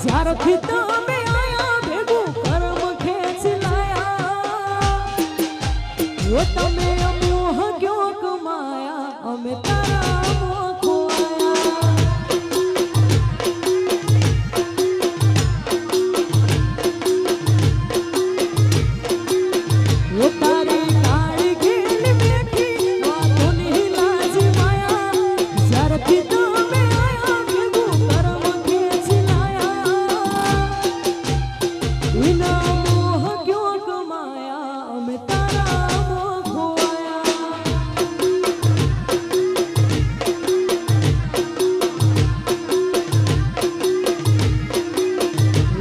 જ્યારથી તમે આયા ભેગું કર્મ ખેંચી લાયા એ તમે મોહ ક્યો કમાયા અમે તારા મોહ ખોવાયા એ તારી કાળી ઘેલ બેઠી વાતોની લાજ માયા જ્યારથી તમે આયા ભેગું કર્મ ખેંચી લાયા વિના મોહ ક્યો કમાયા અમે તારા મોહ ખોવાયા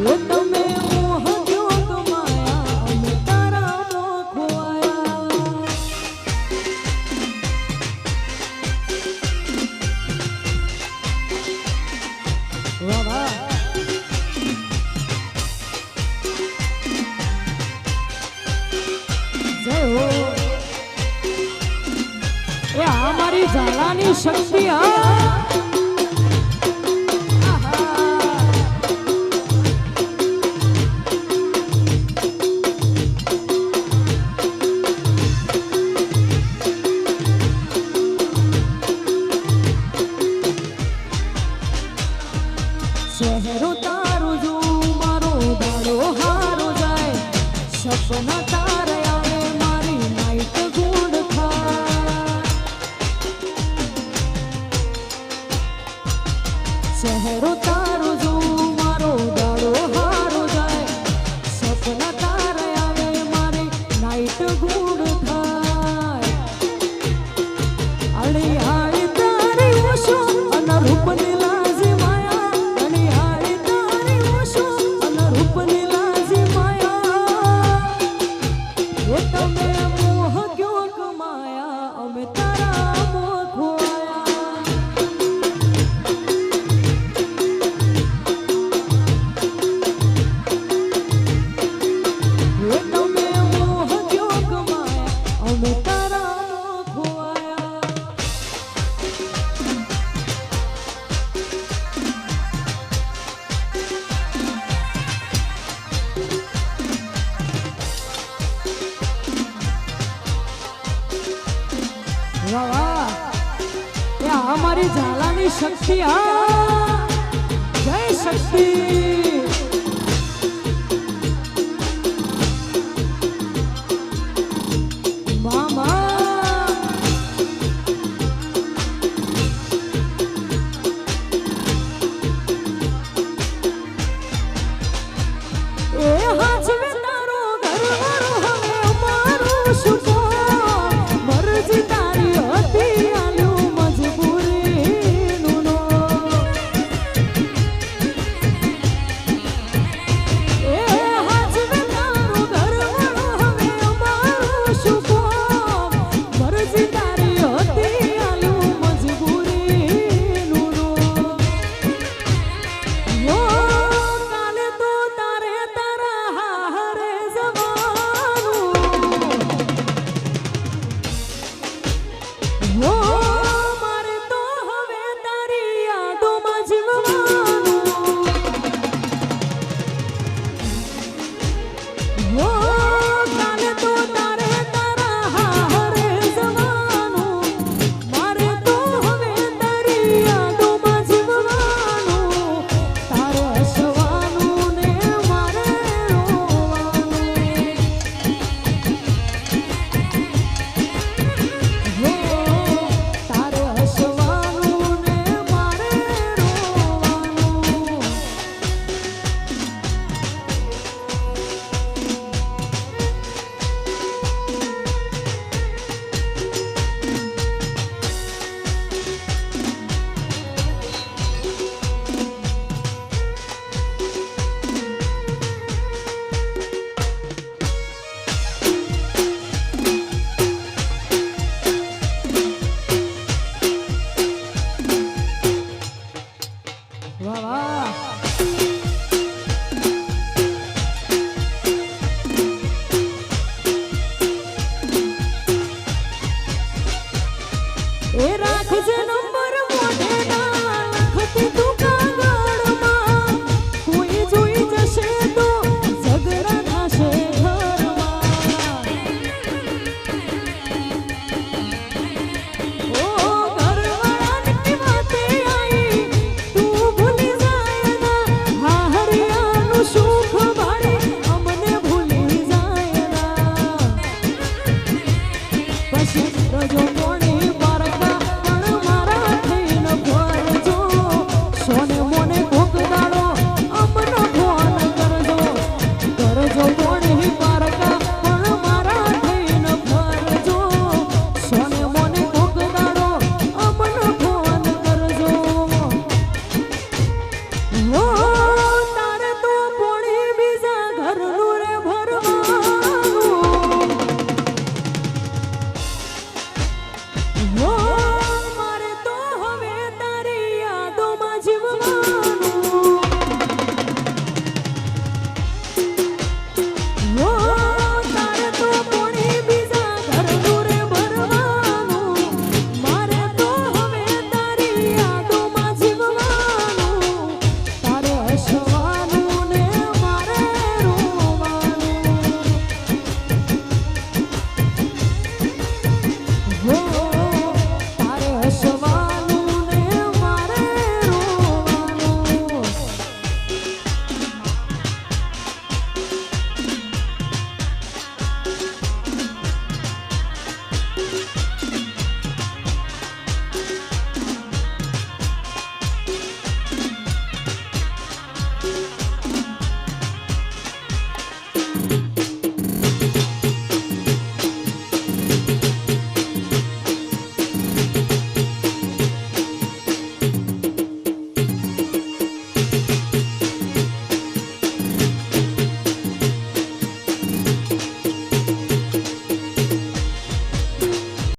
એ તમે મોહ ક્યો કમાયા અમે તારા મોહ ખોવાયા વાહ વાહ જય હો એ અમારી ઝાલાની શક્તિ હા શહેરો તારો જો મારો દાડો હારો જાય સપના તારે આવે મારી નાઈટ ગુડ થાય શહેરો તારો જો મારો દાડો હારો જાય સપના તારે આવે મારી નાઈટ ગુડ થાય અળી હાળી તારી ઓશો અને રૂપની લાજી માયા અળી હાળી તારી ઓશો અને રૂપની લાજી માયા એ તમે મોહ ક્યો કમાયા અમે તારા મોહ ખોવાયા એ તમે મોહ ક્યો કમાયા અમે તારા મોહ ખોવાયા વાહ વાહ એ અમારી ઝાલાની શક્તિ હા જય શક્તિ